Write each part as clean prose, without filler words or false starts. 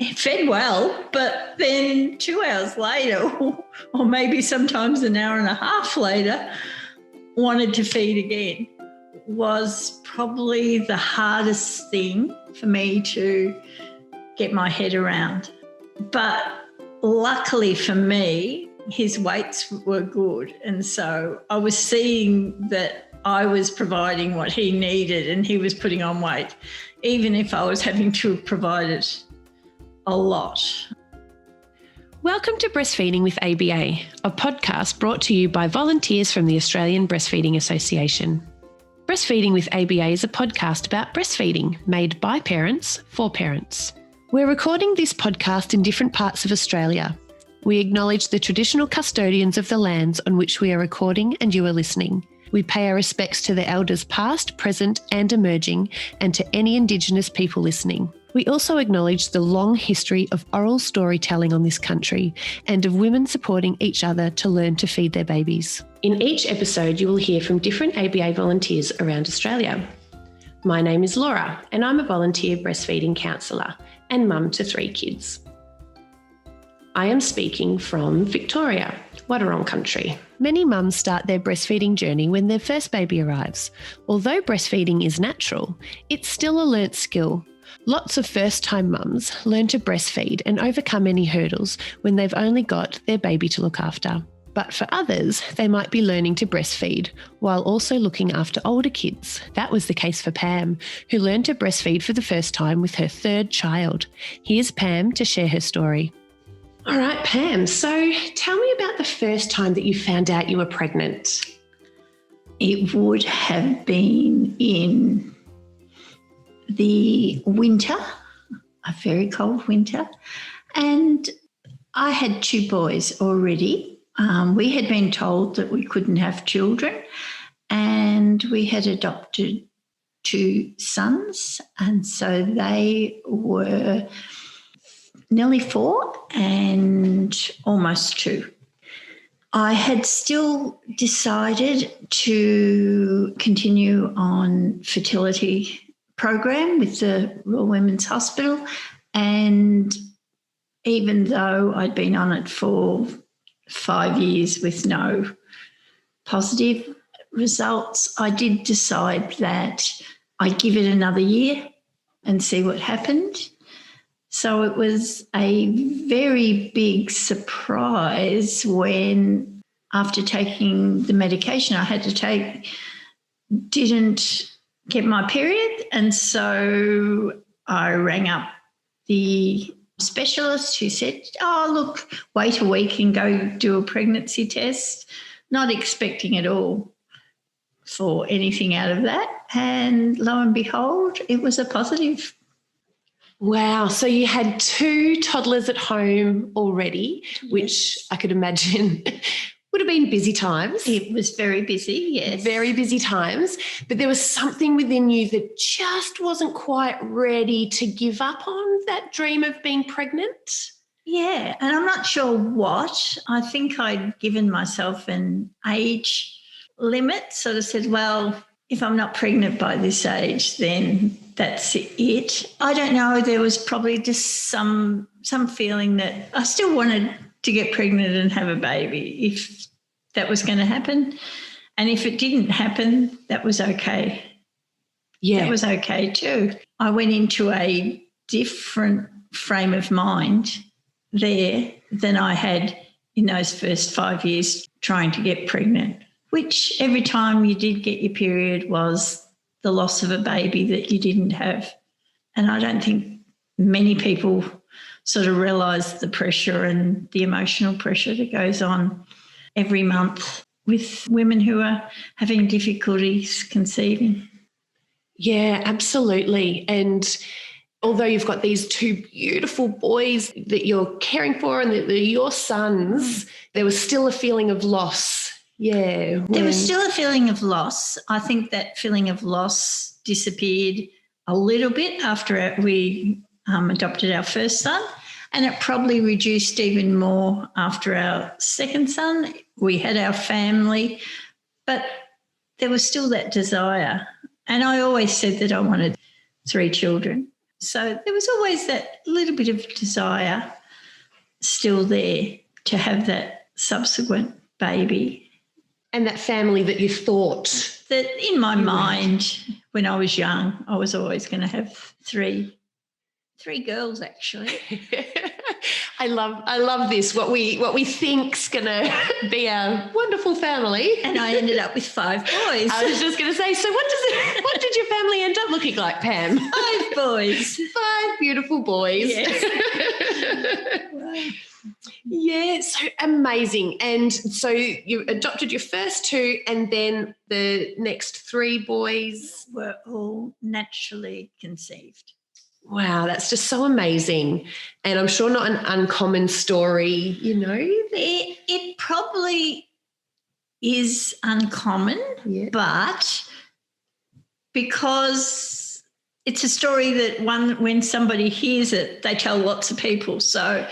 fed well, but then 2 hours later, or maybe sometimes an hour and a half later, wanted to feed again. Was probably the hardest thing for me to get my head around. But luckily for me, his weights were good. And so I was seeing that I was providing what he needed and he was putting on weight, even if I was having to have provided a lot. Welcome to Breastfeeding with ABA, a podcast brought to you by volunteers from the Australian Breastfeeding Association. Breastfeeding with ABA is a podcast about breastfeeding made by parents for parents. We're recording this podcast in different parts of Australia. We acknowledge the traditional custodians of the lands on which we are recording and you are listening. We pay our respects to the elders past, present and emerging, and to any Indigenous people listening. We also acknowledge the long history of oral storytelling on this country and of women supporting each other to learn to feed their babies. In each episode, you will hear from different ABA volunteers around Australia. My name is Laura, and I'm a volunteer breastfeeding counsellor and mum to 3 kids. I am speaking from Victoria, Wadawurrung country. Many mums start their breastfeeding journey when their first baby arrives. Although breastfeeding is natural, it's still a learnt skill. Lots of first-time mums learn to breastfeed and overcome any hurdles when they've only got their baby to look after. But for others, they might be learning to breastfeed while also looking after older kids. That was the case for Pam, who learned to breastfeed for the first time with her 3rd child. Here's Pam to share her story. All right, Pam, so tell me about the first time that you found out you were pregnant. It would have been in the winter, a very cold winter, and I had 2 boys already. We had been told that we couldn't have children, and we had adopted 2 sons, and so they were nearly 4 and almost 2. I had still decided to continue on fertility program with the Royal Women's Hospital, and even though I'd been on it for 5 years with no positive results, I did decide that I'd give it another year and see what happened. So it was a very big surprise when, after taking the medication I had to take, didn't get my period. And so I rang up the specialist who said, look, wait a week and go do a pregnancy test, not expecting at all for anything out of that. And lo and behold, it was a positive. Wow. So you had 2 toddlers at home already, which I could imagine would have been busy times. It was very busy, yes. Very busy times. But there was something within you that just wasn't quite ready to give up on that dream of being pregnant. Yeah, and I'm not sure what. I think I'd given myself an age limit, sort of said, well, if I'm not pregnant by this age, then that's it. I don't know. There was probably just some feeling that I still wanted to get pregnant and have a baby if that was going to happen. And if it didn't happen, that was okay. Yeah. That was okay too. I went into a different frame of mind there than I had in those first 5 years trying to get pregnant, which every time you did get your period was the loss of a baby that you didn't have. And I don't think many people sort of realise the pressure and the emotional pressure that goes on every month with women who are having difficulties conceiving. Yeah, absolutely. And although you've got these 2 beautiful boys that you're caring for and that they're your sons, there was still a feeling of loss. Yeah. There was still a feeling of loss. I think that feeling of loss disappeared a little bit after we adopted our first son, and it probably reduced even more after our second son. We had our family, but there was still that desire. And I always said that I wanted 3 children. So there was always that little bit of desire still there to have that subsequent baby. And that family that you thought. That in my mind, when I was young, I was always going to have three girls, actually. I love this. What we think's gonna be a wonderful family, and I ended up with 5 boys. I was just going to say. So what did your family end up looking like, Pam? 5 boys. 5 beautiful boys. Yes. Wow. Yeah, so amazing. And so you adopted your first 2, and then the next 3 boys were all naturally conceived. Wow, that's just so amazing. And I'm sure not an uncommon story, you know. It probably is uncommon, but because it's a story that when somebody hears it, they tell lots of people. So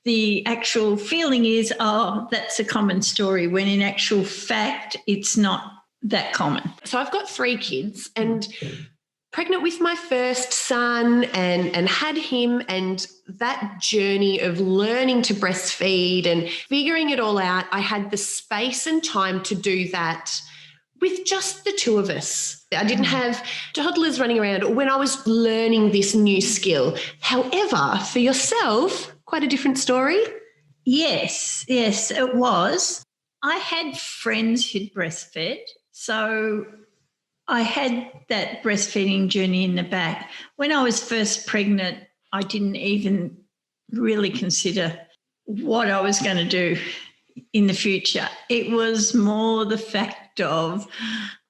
the actual feeling is, oh, that's a common story, when in actual fact, it's not that common. So I've got 3 kids, and pregnant with my first son and had him, and that journey of learning to breastfeed and figuring it all out, I had the space and time to do that with just the 2 of us. I didn't have toddlers running around when I was learning this new skill. However, for yourself, quite a different story. Yes, it was. I had friends who'd breastfed, so I had that breastfeeding journey in the back. When I was first pregnant, I didn't even really consider what I was going to do in the future. It was more the fact of,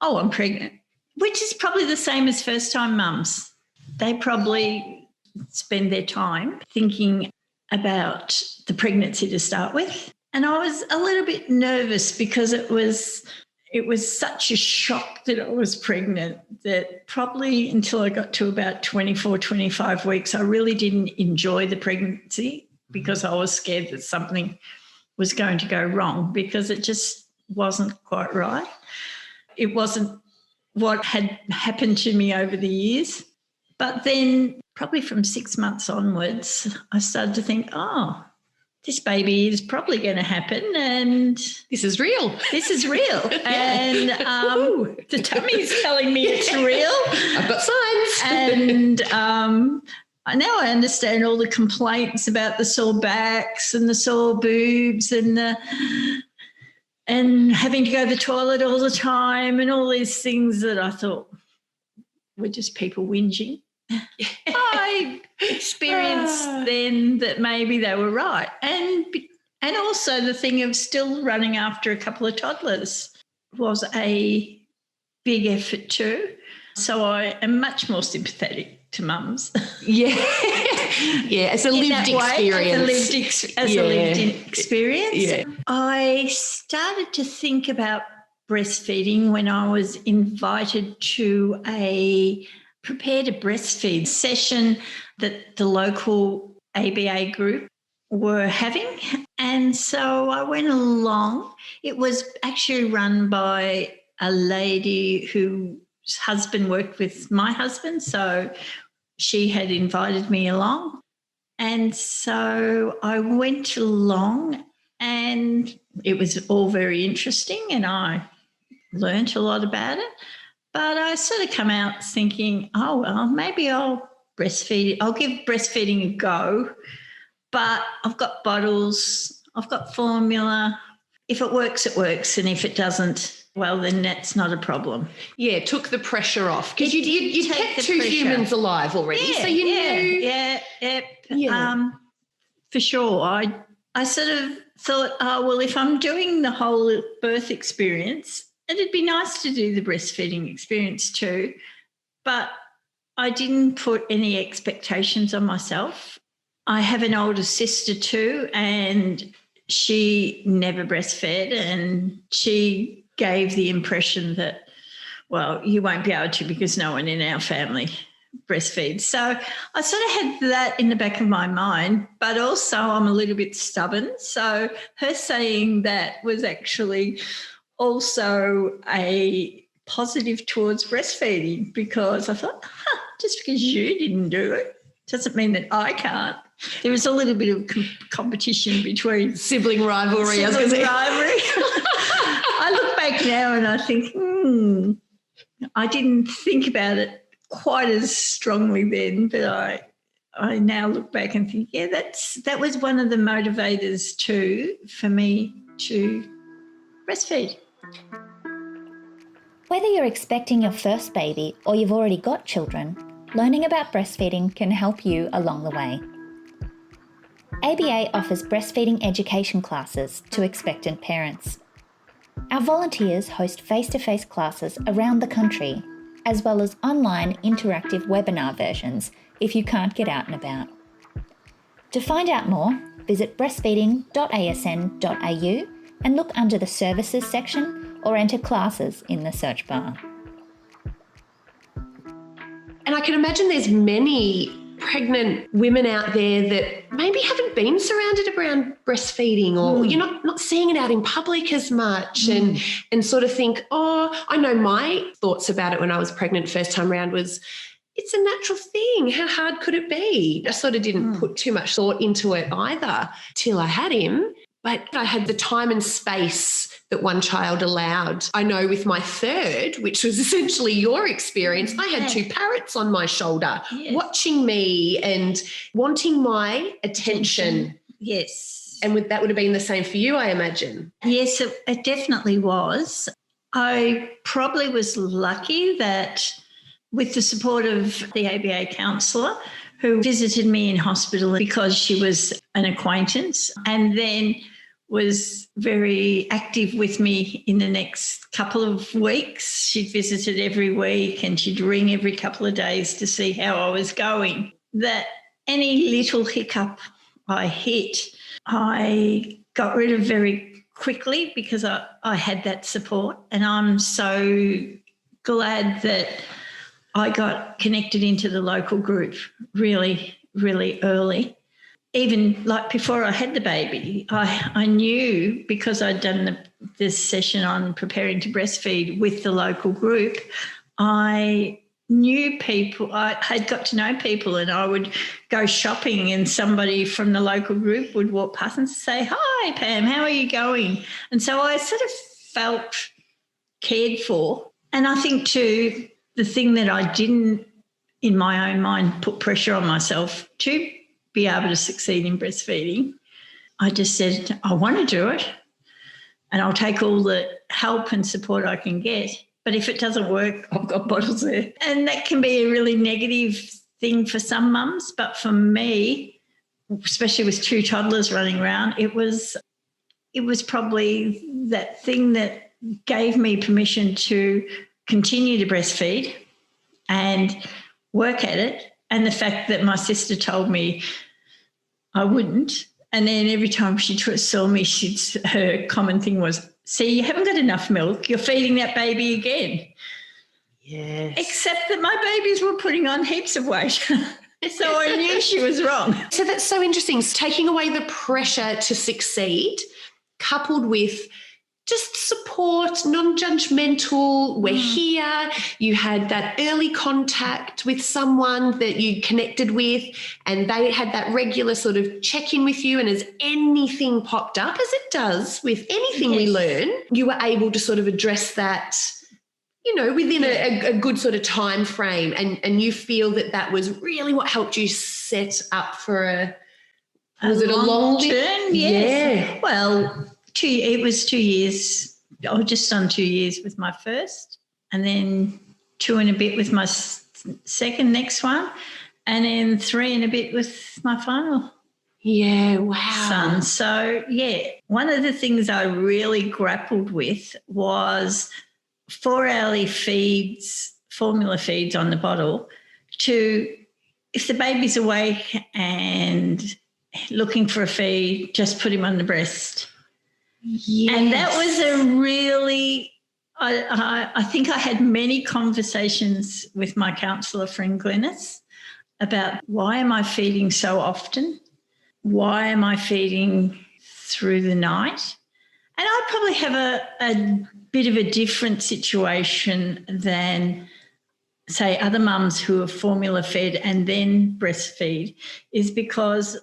oh, I'm pregnant, which is probably the same as first-time mums. They probably spend their time thinking about the pregnancy to start with. And I was a little bit nervous because it was such a shock that I was pregnant that probably until I got to about 24, 25 weeks, I really didn't enjoy the pregnancy because I was scared that something was going to go wrong because it just wasn't quite right. It wasn't what had happened to me over the years. But then probably from 6 months onwards, I started to think, oh, this baby is probably going to happen and this is real. And the tummy's telling me it's real. I've got signs. And now I understand all the complaints about the sore backs and the sore boobs and having to go to the toilet all the time and all these things that I thought were just people whinging. I experienced then that maybe they were right. And also the thing of still running after a couple of toddlers was a big effort too. So I am much more sympathetic to mums. Yeah. Yeah, as a lived experience. As a lived experience. Yeah. I started to think about breastfeeding when I was invited to a Prepare to Breastfeed session that the local ABA group were having. And so I went along. It was actually run by a lady whose husband worked with my husband. So she had invited me along. And so I went along and it was all very interesting and I learnt a lot about it. But I sort of come out thinking, oh, well, maybe I'll breastfeed. I'll give breastfeeding a go. But I've got bottles, I've got formula. If it works, it works. And if it doesn't, well, then that's not a problem. Yeah, took the pressure off because you kept 2 humans alive already. Yeah, so you knew. Yeah. For sure. I sort of thought, oh, well, if I'm doing the whole birth experience, it'd be nice to do the breastfeeding experience too, but I didn't put any expectations on myself. I have an older sister too, and she never breastfed, and she gave the impression that, well, you won't be able to because no one in our family breastfeeds. So I sort of had that in the back of my mind, but also I'm a little bit stubborn. So her saying that was actually also a positive towards breastfeeding because I thought, just because you didn't do it Doesn't mean that I can't. There was a little bit of competition between sibling rivalry. I look back now and I think, I didn't think about it quite as strongly then, but I now look back and think, yeah, that was one of the motivators too for me to breastfeed. Whether you're expecting your first baby or you've already got children, learning about breastfeeding can help you along the way. ABA offers breastfeeding education classes to expectant parents. Our volunteers host face-to-face classes around the country, as well as online interactive webinar versions if you can't get out and about. To find out more, visit breastfeeding.asn.au and look under the services section or enter classes in the search bar. And I can imagine there's many pregnant women out there that maybe haven't been surrounded around breastfeeding, or you're not seeing it out in public as much, and sort of think, I know my thoughts about it when I was pregnant first time around was, it's a natural thing. How hard could it be? I sort of didn't put too much thought into it either till I had him. But I had the time and space that one child allowed. I know with my third, which was essentially your experience, I had two parrots on my shoulder watching me and wanting my attention. Yes. And that would have been the same for you, I imagine. Yes, it definitely was. I probably was lucky that with the support of the ABA counsellor who visited me in hospital because she was an acquaintance, and then was very active with me in the next couple of weeks. She'd visited every week and she'd ring every couple of days to see how I was going. That any little hiccup I hit, I got rid of very quickly because I had that support. And I'm so glad that I got connected into the local group really, really early. Even like before I had the baby, I knew, because I'd done this session on preparing to breastfeed with the local group, I knew people, I had got to know people, and I would go shopping and somebody from the local group would walk past and say, "Hi, Pam, how are you going?" And so I sort of felt cared for. And I think too, the thing that I didn't, in my own mind, put pressure on myself to be able to succeed in breastfeeding. I just said, I want to do it and I'll take all the help and support I can get. But if it doesn't work, I've got bottles there. And that can be a really negative thing for some mums. But for me, especially with two toddlers running around, it was probably that thing that gave me permission to continue to breastfeed and work at it. And the fact that my sister told me I wouldn't. And then every time she saw me, her common thing was, "See, you haven't got enough milk. You're feeding that baby again." Yes. Except that my babies were putting on heaps of weight. So I knew she was wrong. So that's so interesting. It's taking away the pressure to succeed, coupled with just support, non-judgmental, we're here. You had that early contact with someone that you connected with, and they had that regular sort of check-in with you, and as anything popped up, as it does with anything we learn, you were able to sort of address that, within a good sort of time frame, and you feel that was really what helped you set up for a long term? Yes. Yeah. Well, it was 2 years, or just on 2 years with my first, and then 2 and a bit with my second next one, and then 3 and a bit with my final son. So, one of the things I really grappled with was 4-hourly feeds, formula feeds on the bottle, to, if the baby's awake and looking for a feed, just put him on the breast. Yes. And that was a really, I think I had many conversations with my counsellor, friend Glennis, about why am I feeding so often? Why am I feeding through the night? And I probably have a bit of a different situation than say, other mums who are formula fed and then breastfeed is because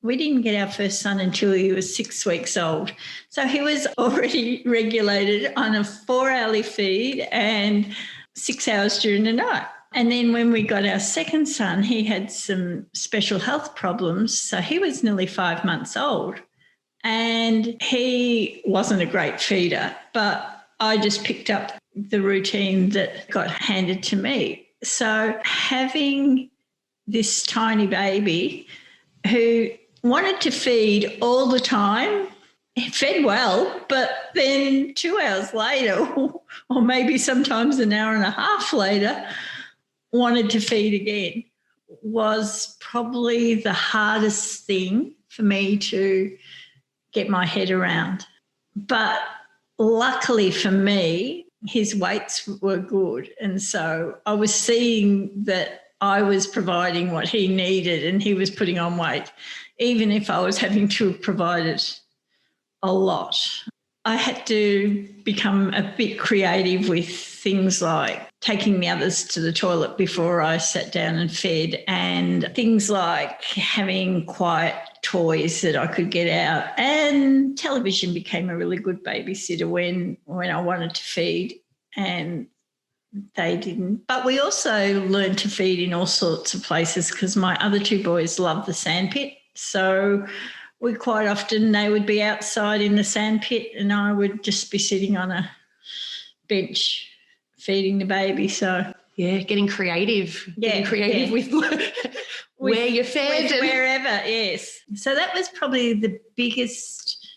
we didn't get our first son until he was 6 weeks old. So he was already regulated on a 4-hourly feed and 6 hours during the night. And then when we got our second son, he had some special health problems. So he was nearly 5 months old and he wasn't a great feeder, but I just picked up the routine that got handed to me. So having this tiny baby who wanted to feed all the time, fed well, but then 2 hours later, or maybe sometimes an hour and a half later, wanted to feed again, was probably the hardest thing for me to get my head around. But luckily for me, his weights were good. And so I was seeing that I was providing what he needed and he was putting on weight, even if I was having to provide it a lot. I had to become a bit creative with things like taking the others to the toilet before I sat down and fed, and things like having quiet toys that I could get out. And television became a really good babysitter when I wanted to feed and they didn't. But we also learned to feed in all sorts of places because my other 2 boys love the sandpit. So we quite often, they would be outside in the sandpit and I would just be sitting on a bench feeding the baby. So yeah, getting creative with where you're fed. Wherever, yes. So that was probably the biggest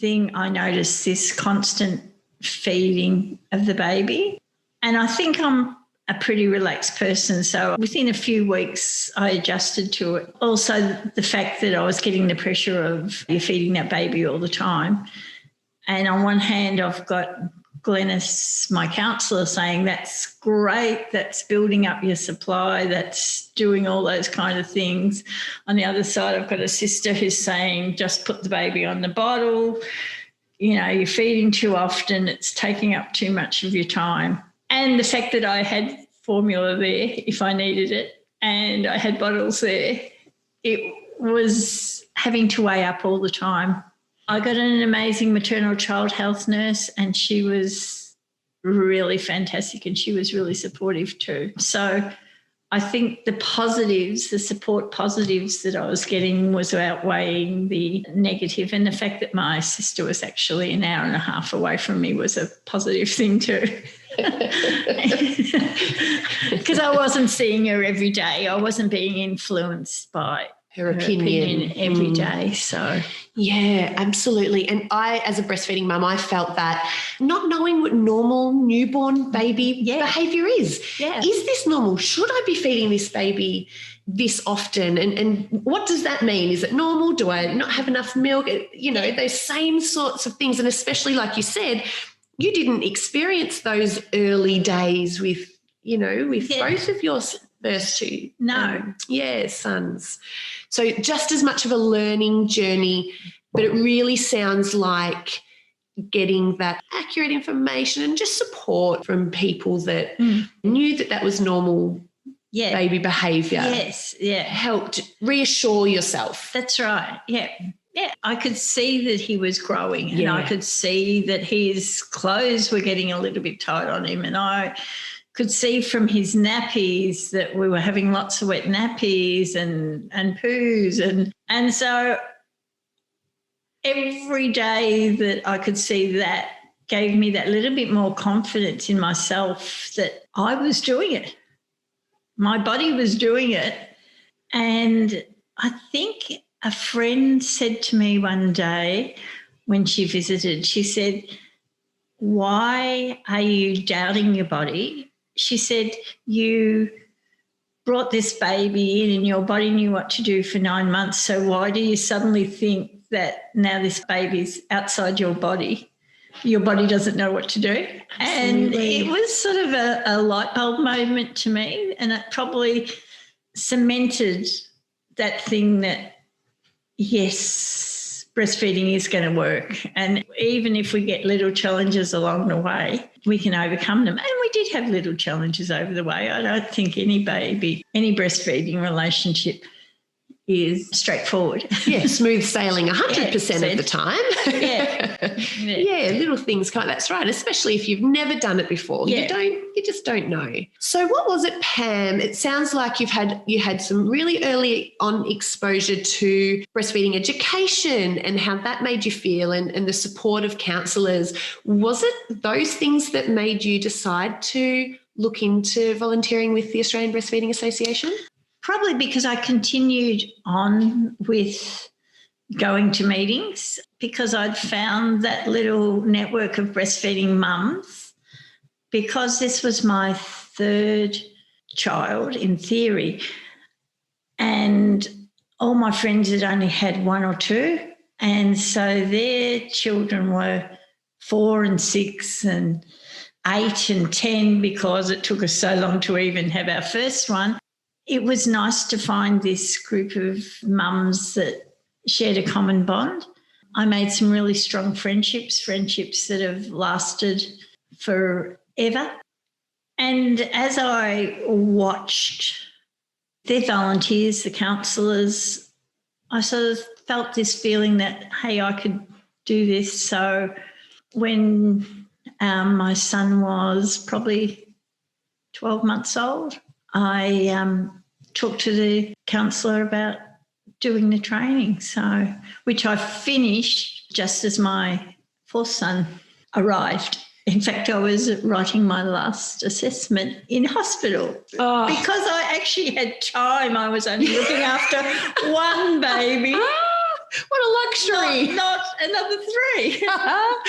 thing I noticed, this constant feeding of the baby. And I think I'm a pretty relaxed person. So within a few weeks, I adjusted to it. Also, the fact that I was getting the pressure of you're feeding that baby all the time. And on one hand, I've got Glenys, my counsellor, saying that's great, that's building up your supply, that's doing all those kind of things. On the other side, I've got a sister who's saying just put the baby on the bottle. You know, you're feeding too often, it's taking up too much of your time. And the fact that I had formula there if I needed it and I had bottles there, it was having to weigh up all the time. I got an amazing maternal child health nurse and she was really fantastic and she was really supportive too. So I think the positives, the support positives that I was getting was outweighing the negative, and the fact that my sister was actually an hour and a half away from me was a positive thing too. Because I wasn't seeing her every day. I wasn't being influenced by her opinion every day. So yeah, absolutely. And I, as a breastfeeding mum, I felt that not knowing what normal newborn baby behaviour is. Yeah. Is this normal? Should I be feeding this baby this often? And what does that mean? Is it normal? Do I not have enough milk? You know, those same sorts of things. And especially, like you said, you didn't experience those early days with, you know, with both of your first 2 sons. So just as much of a learning journey, but it really sounds like getting that accurate information and just support from people that knew that that was normal baby behaviour. Yes, yeah. Helped reassure yourself. That's right, yeah. Yeah, I could see that he was growing and I could see that his clothes were getting a little bit tight on him, and I could see from his nappies that we were having lots of wet nappies and poos. And so every day that I could see that gave me that little bit more confidence in myself that I was doing it. My body was doing it. And I think a friend said to me one day when she visited, she said, "Why are you doubting your body?" She said, "You brought this baby in and your body knew what to do for 9 months, so why do you suddenly think that now this baby's outside your body doesn't know what to do?" Absolutely. And it was sort of a light bulb moment to me, and it probably cemented that thing that, yes, breastfeeding is going to work. And even if we get little challenges along the way, we can overcome them. And we did have little challenges over the way. I don't think any breastfeeding relationship is straightforward. Yeah, smooth sailing 100% of the time. Yeah. Little things that's right, especially if you've never done it before. Yeah. You just don't know. So what was it, Pam? It sounds like you had some really early on exposure to breastfeeding education and how that made you feel and the support of counsellors. Was it those things that made you decide to look into volunteering with the Australian Breastfeeding Association? Probably because I continued on with going to meetings, because I'd found that little network of breastfeeding mums, because this was my third child in theory, and all my friends had only had one or two, and so their children were 4 and 6 and 8 and 10 because it took us so long to even have our first one. It was nice to find this group of mums that shared a common bond. I made some really strong friendships that have lasted forever. And as I watched their volunteers, the counsellors, I sort of felt this feeling that, hey, I could do this. So when my son was probably 12 months old, I talked to the counsellor about doing the training, which I finished just as my fourth son arrived. In fact, I was writing my last assessment in hospital because I actually had time. I was only looking after one baby. What a luxury. Not another 3. Oh,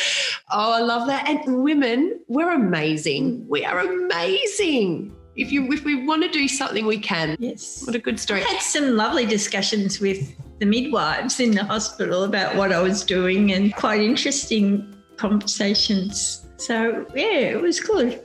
I love that. And women, we're amazing. We are amazing. If we want to do something, we can. Yes. What a good story. I had some lovely discussions with the midwives in the hospital about what I was doing, and quite interesting conversations. So, yeah, it was good.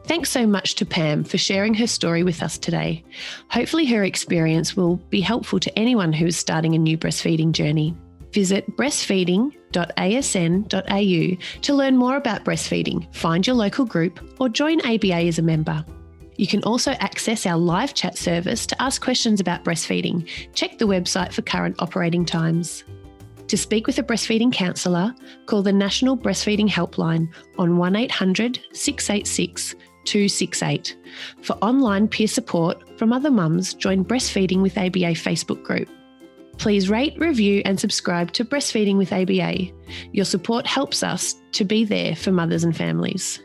Thanks so much to Pam for sharing her story with us today. Hopefully her experience will be helpful to anyone who is starting a new breastfeeding journey. Visit breastfeeding.asn.au to learn more about breastfeeding, find your local group, or join ABA as a member. You can also access our live chat service to ask questions about breastfeeding. Check the website for current operating times. To speak with a breastfeeding counsellor, call the National Breastfeeding Helpline on 1800 686 268. For online peer support from other mums, join Breastfeeding with ABA Facebook group. Please rate, review and subscribe to Breastfeeding with ABA. Your support helps us to be there for mothers and families.